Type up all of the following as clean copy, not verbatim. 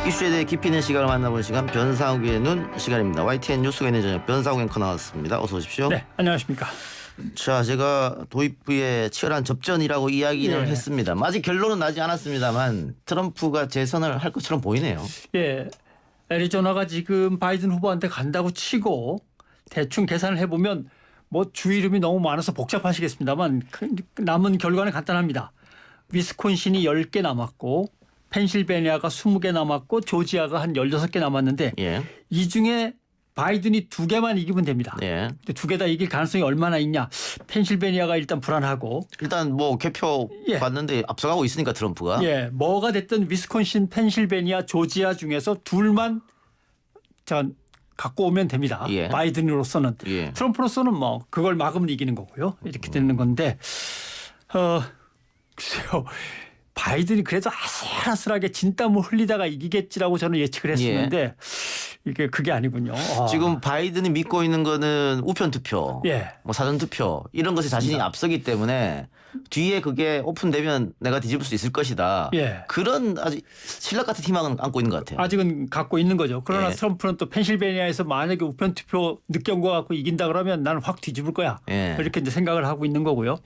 이슈에 대해 깊이 있는 시각을 만나보는 시간 변상욱의 눈 시간입니다. YTN 뉴스가 있는 저녁 변상욱 앵커 나왔습니다. 어서 오십시오. 네, 안녕하십니까. 자, 제가 도입부의 치열한 접전이라고 이야기를 했습니다. 아직 결론은 나지 않았습니다만 트럼프가 재선을 할 것처럼 보이네요. 예, 애리조나가 지금 바이든 후보한테 간다고 치고 대충 계산을 해보면 뭐 주 이름이 너무 많아서 복잡하시겠습니다만 남은 결과는 간단합니다. 위스콘신이 10개 남았고 펜실베니아가 20개 남았고 조지아가 한 16개 남았는데 이 중에 바이든이 2개만 이기면 됩니다. 두 개 다 이길 가능성이 얼마나 있냐. 펜실베니아가 일단 불안하고. 일단 뭐 개표 봤는데 앞서가고 있으니까 트럼프가. 뭐가 됐든 위스콘신, 펜실베니아, 조지아 중에서 둘만 갖고 오면 됩니다. 바이든으로서는. 트럼프로서는 뭐 그걸 막으면 이기는 거고요. 이렇게 되는 건데 글쎄요. 바이든이 그래도 아슬아슬하게 진땀을 흘리다가 이기겠지라고 저는 예측을 했었는데 그게 아니군요. 지금 바이든이 믿고 있는 거는 우편 투표, 뭐 사전 투표 이런 것에 자신이 앞서기 때문에 뒤에 그게 오픈되면 내가 뒤집을 수 있을 것이다. 그런 아주 신락 같은 희망은 안고 있는 것 같아요. 아직은 갖고 있는 거죠. 그러나 트럼프는 또 펜실베니아에서 만약에 우편 투표 늦게 온 거 갖고 이긴다 그러면 나는 확 뒤집을 거야. 이렇게 이제 생각을 하고 있는 거고요.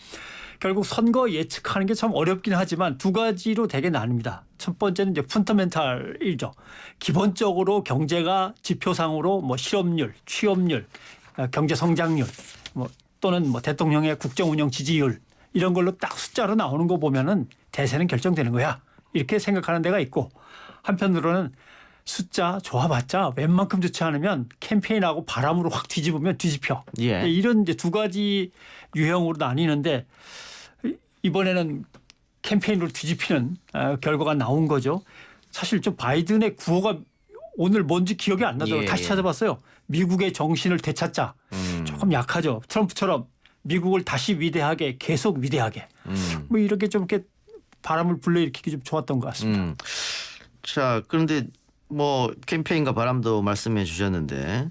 결국 선거 예측하는 게 참 어렵긴 하지만 두 가지로 되게 나뉩니다. 첫 번째는 이제 펀더멘탈이죠. 기본적으로 경제가 지표상으로 뭐 실업률, 취업률, 경제 성장률 또는 뭐 대통령의 국정 운영 지지율 이런 걸로 딱 숫자로 나오는 거 보면은 대세는 결정되는 거야. 이렇게 생각하는 데가 있고 한편으로는 숫자 좋아봤자 웬만큼 좋지 않으면 캠페인하고 바람으로 확 뒤집으면 뒤집혀. 이런 이제 두 가지 유형으로 나뉘는데 이번에는 캠페인으로 뒤집히는 결과가 나온 거죠. 사실 좀 바이든의 구호가 오늘 뭔지 기억이 안 나더라고요. 다시 찾아봤어요. 미국의 정신을 되찾자. 조금 약하죠. 트럼프처럼 미국을 다시 위대하게 계속 위대하게. 뭐 이렇게 좀 이렇게 바람을 불러일으키기 좀 좋았던 것 같습니다. 자, 그런데 뭐 캠페인과 바람도 말씀해 주셨는데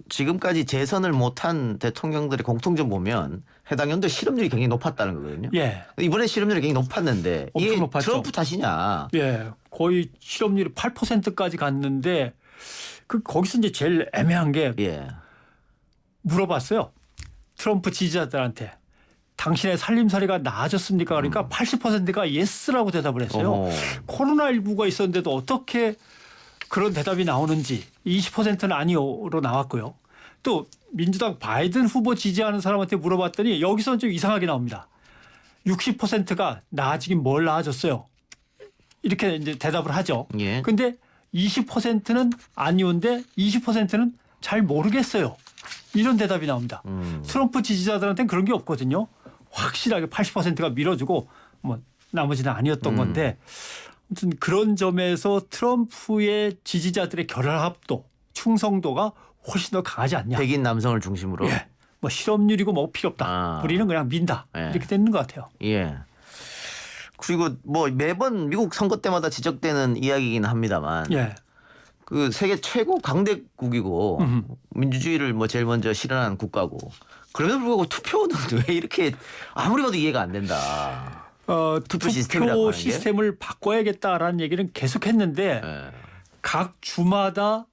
지금까지 재선을 못한 대통령들의 공통점 보면 해당 연도 실업률이 굉장히 높았다는 거거든요. 이번에 실업률이 굉장히 높았는데 이게 높았죠. 트럼프 탓이냐? 거의 실업률이 8%까지 갔는데 거기서 이제 제일 애매한 게 물어봤어요. 트럼프 지지자들한테 당신의 살림살이가 나아졌습니까? 그러니까 80%가 예스라고 대답을 했어요. 코로나19가 있었는데도 어떻게 그런 대답이 나오는지 20%는 아니요로 나왔고요. 또 민주당 바이든 후보 지지하는 사람한테 물어봤더니 여기서 좀 이상하게 나옵니다. 60%가 나아지긴 뭘 나아졌어요. 이렇게 이제 대답을 하죠. 근데 20%는 아니온데 20%는 잘 모르겠어요. 이런 대답이 나옵니다. 트럼프 지지자들한테는 그런 게 없거든요. 확실하게 80%가 밀어주고 뭐 나머지는 아니었던 건데 아무튼 그런 점에서 트럼프의 지지자들의 결합도 충성도가 훨씬 더 강하지 않냐. 백인 남성을 중심으로. 뭐 실업률이고 뭐 필요 없다. 우리는 그냥 민다. 이렇게 되는 것 같아요. 그리고 뭐 매번 미국 선거 때마다 지적되는 이야기이긴 합니다만 그 세계 최고 강대국이고 민주주의를 뭐 제일 먼저 실현한 국가고 그럼에도 불구하고 투표는 왜 이렇게 아무리 봐도 이해가 안 된다. 투표 시스템을 바꿔야겠다라는 얘기는 계속했는데 각 주마다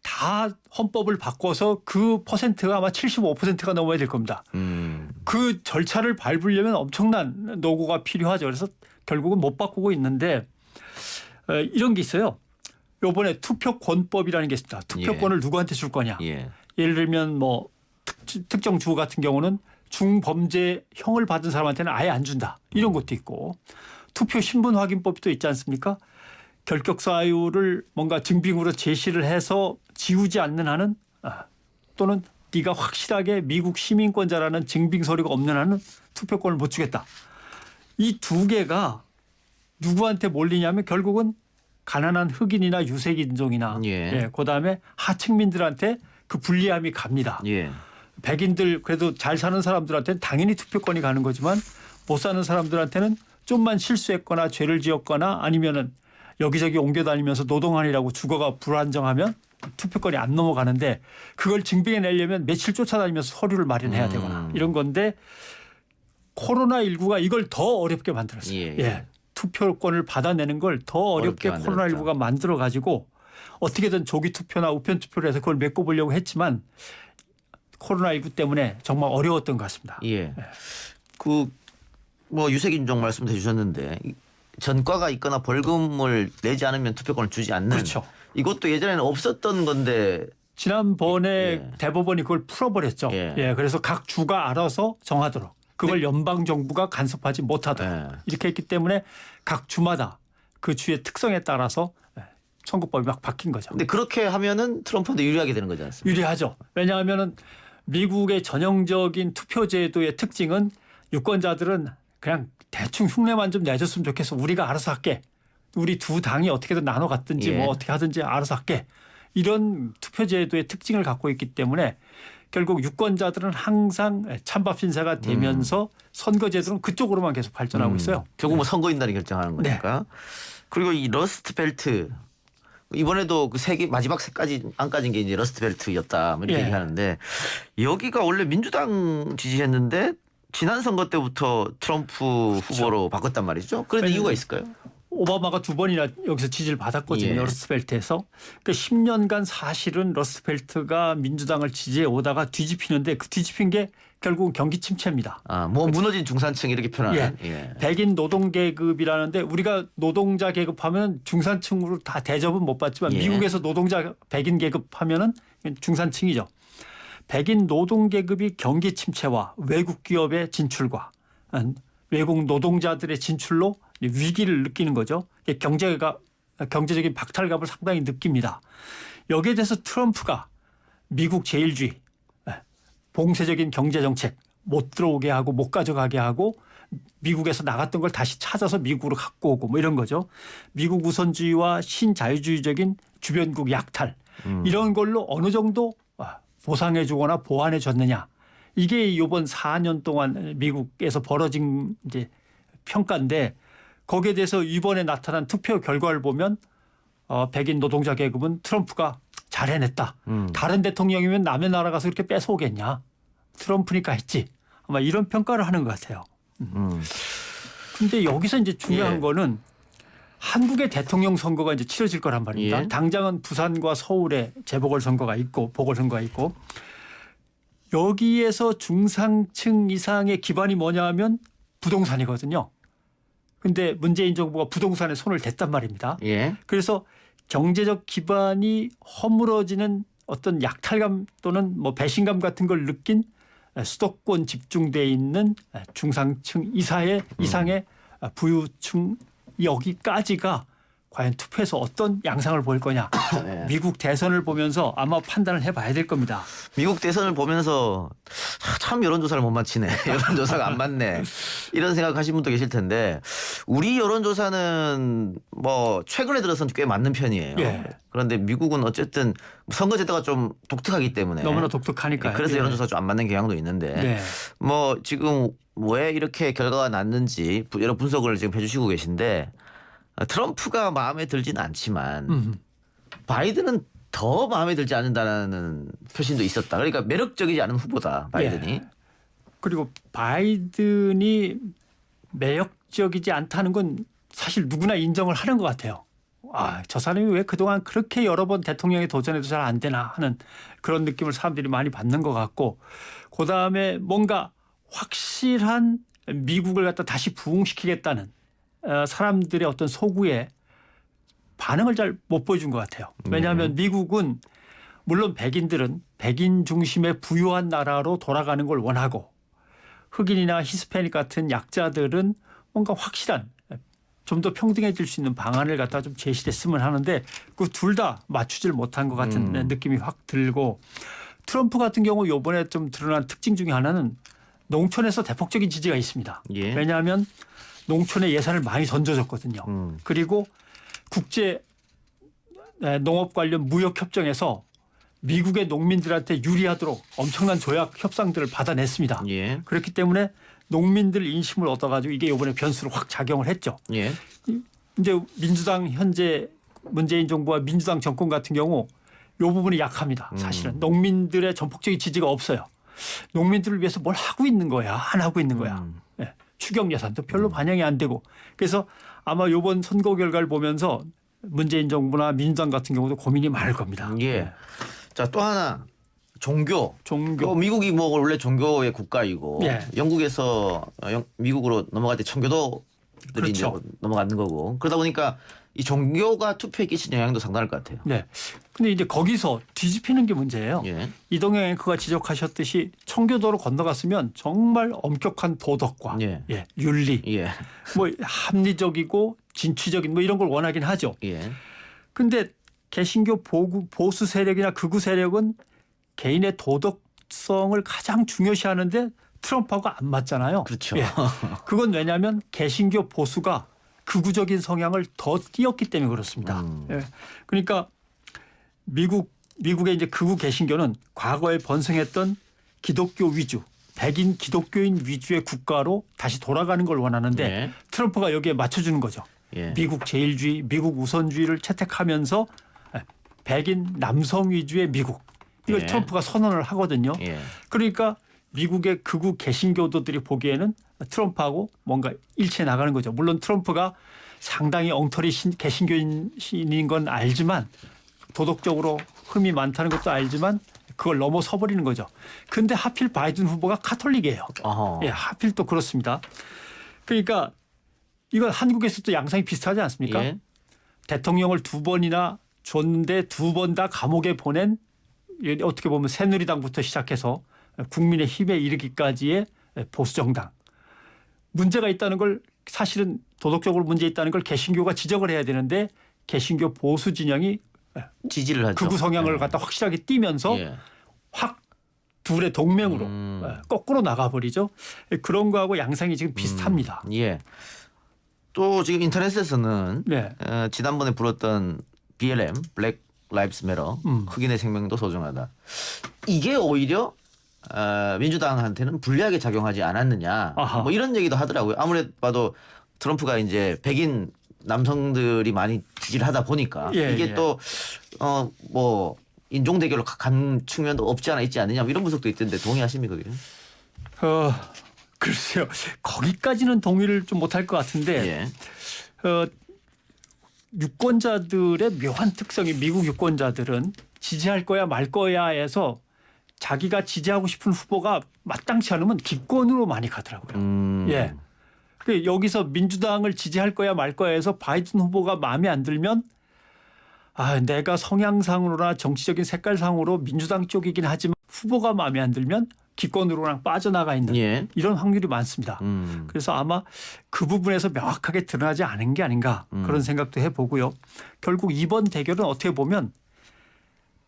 다 헌법을 바꿔서 그 퍼센트가 아마 75%가 넘어야 될 겁니다. 그 절차를 밟으려면 엄청난 노고가 필요하죠. 그래서 결국은 못 바꾸고 있는데 이런 게 있어요. 이번에 투표권법이라는 게 있습니다. 투표권을 누구한테 줄 거냐. 예를 들면 뭐 특정 주 같은 경우는 중범죄형을 받은 사람한테는 아예 안 준다. 이런 것도 있고 투표 신분 확인법이 또 있지 않습니까? 결격 사유를 뭔가 증빙으로 제시를 해서 지우지 않는 한은 또는 네가 확실하게 미국 시민권자라는 증빙 서류가 없는 한은 투표권을 못 주겠다. 이 두 개가 누구한테 몰리냐면 결국은 가난한 흑인이나 유색인종이나 그다음에 하층민들한테 그 불리함이 갑니다. 백인들 그래도 잘 사는 사람들한테는 당연히 투표권이 가는 거지만 못 사는 사람들한테는 좀만 실수했거나 죄를 지었거나 아니면은 여기저기 옮겨다니면서 노동한이라고 주거가 불안정하면 투표권이 안 넘어가는데 그걸 증빙해내려면 며칠 쫓아다니면서 서류를 마련해야 되거나 이런 건데 코로나19가 이걸 더 어렵게 만들었어요. 투표권을 받아내는 걸 더 어렵게 코로나19가 만들어가지고 어떻게든 조기 투표나 우편 투표를 해서 그걸 메꿔보려고 했지만 코로나19 때문에 정말 어려웠던 것 같습니다. 예. 그 뭐 유색인종 말씀해 주셨는데 전과가 있거나 벌금을 내지 않으면 투표권을 주지 않는. 그렇죠. 이것도 예전에는 없었던 건데 지난번에 예. 대법원이 그걸 풀어버렸죠. 예. 그래서 각 주가 알아서 정하도록 그걸 연방 정부가 간섭하지 못하도록 이렇게 했기 때문에 각 주마다 그 주의 특성에 따라서 선거법이 막 바뀐 거죠. 근데 그렇게 하면은 트럼프한테 유리하게 되는 거지 않습니까? 유리하죠. 왜냐하면은 미국의 전형적인 투표제도의 특징은 유권자들은 그냥 대충 흉내만 좀 내줬으면 좋겠어. 우리가 알아서 할게. 우리 두 당이 어떻게든 나눠 갔든지 뭐 어떻게 하든지 알아서 할게. 이런 투표제도의 특징을 갖고 있기 때문에 결국 유권자들은 항상 찬밥 신세가 되면서 선거제도는 그쪽으로만 계속 발전하고 있어요. 결국 뭐 선거인단이 결정하는 거니까. 그리고 이 러스트 벨트 이번에도 그 마지막 세까지 안 까진 게 이제 러스트 벨트였다 뭐 이렇게 얘기하는데 여기가 원래 민주당 지지했는데 지난 선거 때부터 트럼프 후보로 바꿨단 말이죠. 그런 이유가 있을까요? 오바마가 2번이나 여기서 지지를 받았거든요. 러스트벨트에서. 그러니까 10년간 사실은 러스트벨트가 민주당을 지지해 오다가 뒤집히는데 그 뒤집힌 게 결국은 경기 침체입니다. 뭐 무너진 중산층 이렇게 표현하는. 백인 노동 계급이라는데 우리가 노동자 계급하면 중산층으로 다 대접은 못 받지만 미국에서 노동자 백인 계급하면은 중산층이죠. 백인 노동 계급이 경기 침체와 외국 기업의 진출과 외국 노동자들의 진출로 위기를 느끼는 거죠. 경제적인 박탈감을 상당히 느낍니다. 여기에 대해서 트럼프가 미국 제일주의, 봉쇄적인 경제정책 못 들어오게 하고 못 가져가게 하고 미국에서 나갔던 걸 다시 찾아서 미국으로 갖고 오고 뭐 이런 거죠. 미국 우선주의와 신자유주의적인 주변국 약탈 이런 걸로 어느 정도 보상해 주거나 보완해 줬느냐. 이게 이번 4년 동안 미국에서 벌어진 이제 평가인데 거기에 대해서 이번에 나타난 투표 결과를 보면 백인 노동자 계급은 트럼프가 잘 해냈다. 다른 대통령이면 남의 나라 가서 이렇게 뺏어오겠냐. 트럼프니까 했지. 아마 이런 평가를 하는 것 같아요. 근데 여기서 이제 중요한 거는 한국의 대통령 선거가 이제 치러질 거란 말입니다. 당장은 부산과 서울에 재보궐선거가 있고 보궐선거가 있고 여기에서 중상층 이상의 기반이 뭐냐 하면 부동산이거든요. 근데 문재인 정부가 부동산에 손을 댔단 말입니다. 그래서 경제적 기반이 허물어지는 어떤 약탈감 또는 뭐 배신감 같은 걸 느낀 수도권 집중돼 있는 중상층 이상의 부유층 여기까지가 과연 투표에서 어떤 양상을 보일 거냐. 미국 대선을 보면서 아마 판단을 해봐야 될 겁니다. 미국 대선을 보면서 참 여론조사를 못 맞히네. 여론조사가 안 맞네. 이런 생각하시는 분도 계실 텐데 우리 여론조사는 뭐 최근에 들어서는 꽤 맞는 편이에요. 그런데 미국은 어쨌든 선거제도가 좀 독특하기 때문에 너무나 독특하니까요. 그래서 여론조사가 좀 안 맞는 경향도 있는데 뭐 지금 왜 이렇게 결과가 났는지 여러 분석을 지금 해주시고 계신데 트럼프가 마음에 들지는 않지만 바이든은 더 마음에 들지 않는다는 표심도 있었다. 그러니까 매력적이지 않은 후보다 바이든이. 그리고 바이든이 매력적이지 않다는 건 사실 누구나 인정을 하는 것 같아요. 저 사람이 왜 그동안 그렇게 여러 번 대통령에 도전해도 잘 안 되나 하는 그런 느낌을 사람들이 많이 받는 것 같고 그다음에 뭔가 확실한 미국을 갖다 다시 부흥시키겠다는 사람들의 어떤 소구에 반응을 잘 못 보여준 것 같아요. 왜냐하면 미국은 물론 백인들은 백인 중심의 부유한 나라로 돌아가는 걸 원하고 흑인이나 히스패닉 같은 약자들은 뭔가 확실한 좀 더 평등해질 수 있는 방안을 갖다 좀 제시했으면 하는데 그 둘 다 맞추질 못한 것 같은 느낌이 확 들고 트럼프 같은 경우 이번에 좀 드러난 특징 중에 하나는 농촌에서 대폭적인 지지가 있습니다. 왜냐하면 농촌에 예산을 많이 던져줬거든요. 그리고 국제 농업 관련 무역 협정에서 미국의 농민들한테 유리하도록 엄청난 조약 협상들을 받아냈습니다. 그렇기 때문에 농민들 인심을 얻어가지고 이게 이번에 변수로 확 작용을 했죠. 이제 민주당 현재 문재인 정부와 민주당 정권 같은 경우 이 부분이 약합니다. 사실은 농민들의 전폭적인 지지가 없어요. 농민들을 위해서 뭘 하고 있는 거야, 안 하고 있는 거야. 추경 예산도 별로 반영이 안 되고 그래서 아마 이번 선거 결과를 보면서 문재인 정부나 민주당 같은 경우도 고민이 많을 겁니다. 예. 자, 또 하나 종교. 미국이 뭐 원래 종교의 국가이고 예. 영국에서 미국으로 넘어갈 때 청교도들이 그렇죠. 이제 넘어가는 거고 그러다 보니까 이 종교가 투표에 끼친 영향도 상당할 것 같아요. 네. 근데 이제 거기서 뒤집히는 게 문제예요. 예. 이동영 앵커가 지적하셨듯이 청교도로 건너갔으면 정말 엄격한 도덕과 예. 예, 윤리, 예. 뭐 합리적이고 진취적인 뭐 이런 걸 원하긴 하죠. 예. 근데 개신교 보수 세력이나 극우 세력은 개인의 도덕성을 가장 중요시하는데 트럼프하고 안 맞잖아요. 그렇죠. 예. 그건 왜냐하면 개신교 보수가 극우적인 성향을 더 띄었기 때문에 그렇습니다. 예. 그러니까 미국의 이제 극우 개신교는 과거에 번성했던 기독교 위주, 백인 기독교인 위주의 국가로 다시 돌아가는 걸 원하는데 예. 트럼프가 여기에 맞춰주는 거죠. 예. 미국 제일주의, 미국 우선주의를 채택하면서 백인 남성 위주의 미국 이걸 예. 트럼프가 선언을 하거든요. 예. 그러니까 미국의 극우 개신교도들이 보기에는 트럼프하고 뭔가 일치해 나가는 거죠. 물론 트럼프가 상당히 엉터리 개신교인인 건 알지만 도덕적으로 흠이 많다는 것도 알지만 그걸 넘어서 버리는 거죠. 근데 하필 바이든 후보가 카톨릭이에요. 어허. 예, 하필 또 그렇습니다. 그러니까 이건 한국에서도 양상이 비슷하지 않습니까? 예. 대통령을 2번이나 줬는데 2번 다 감옥에 보낸 어떻게 보면 새누리당부터 시작해서 국민의힘에 이르기까지의 보수 정당. 문제가 있다는 걸 사실은 도덕적으로 문제 있다는 걸 개신교가 지적을 해야 되는데 개신교 보수 진영이 지지를 하죠. 극우 성향을 예. 갖다 확실하게 띠면서 예. 확 둘의 동맹으로 거꾸로 나가버리죠. 그런 거하고 양상이 지금 비슷합니다. 예. 또 지금 인터넷에서는 네. 지난번에 불었던 BLM 블랙 라이브스 매러 흑인의 생명도 소중하다. 이게 오히려 민주당한테는 불리하게 작용하지 않았느냐. 아하. 뭐 이런 얘기도 하더라고요. 아무래도 봐도 트럼프가 이제 백인 남성들이 많이 지지를 하다 보니까 예, 이게 예. 또 뭐 인종 대결로 간 측면도 없지 않아 있지 않느냐 뭐 이런 분석도 있던데 동의하십니까? 그게? 글쎄요. 거기까지는 동의를 좀 못할 것 같은데 예. 유권자들의 묘한 특성이 미국 유권자들은 지지할 거야 말 거야에서 자기가 지지하고 싶은 후보가 마땅치 않으면 기권으로 많이 가더라고요. 예. 그 여기서 민주당을 지지할 거야 말 거야에서 바이든 후보가 마음에 안 들면 내가 성향상으로나 정치적인 색깔상으로 민주당 쪽이긴 하지만 후보가 마음에 안 들면 기권으로 그냥 빠져나가 있는 예. 이런 확률이 많습니다. 그래서 아마 그 부분에서 명확하게 드러나지 않은 게 아닌가 그런 생각도 해보고요. 결국 이번 대결은 어떻게 보면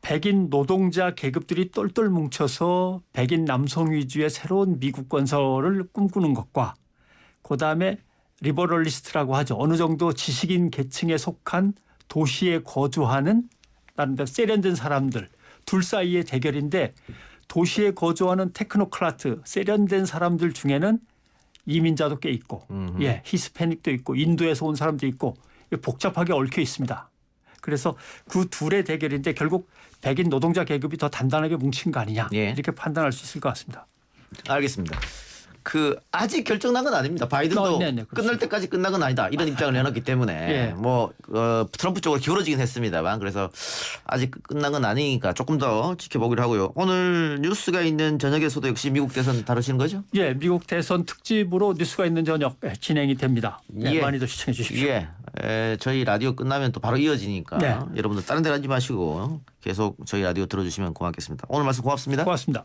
백인 노동자 계급들이 똘똘 뭉쳐서 백인 남성 위주의 새로운 미국 건설을 꿈꾸는 것과 그다음에 리버럴리스트라고 하죠. 어느 정도 지식인 계층에 속한 도시에 거주하는 나름대로 세련된 사람들 둘 사이의 대결인데 도시에 거주하는 테크노크라트 세련된 사람들 중에는 이민자도 꽤 있고 예, 히스패닉도 있고 인도에서 온 사람도 있고 복잡하게 얽혀 있습니다. 그래서 그 둘의 대결인데 결국 백인 노동자 계급이 더 단단하게 뭉친 거 아니냐 예. 이렇게 판단할 수 있을 것 같습니다. 알겠습니다. 아직 결정난 건 아닙니다. 바이든도 네네, 끝날 때까지 끝난 건 아니다. 이런 입장을 내놨기 때문에 예. 뭐 트럼프 쪽으로 기울어지긴 했습니다만 그래서 아직 끝난 건 아니니까 조금 더 지켜보기로 하고요. 오늘 뉴스가 있는 저녁에서도 역시 미국 대선 다루시는 거죠? 예, 미국 대선 특집으로 뉴스가 있는 저녁 진행이 됩니다. 네, 예. 많이들 시청해 주십시오. 예. 저희 라디오 끝나면 또 바로 이어지니까 네. 여러분들 다른 데 가지 마시고 계속 저희 라디오 들어주시면 고맙겠습니다. 오늘 말씀 고맙습니다. 고맙습니다.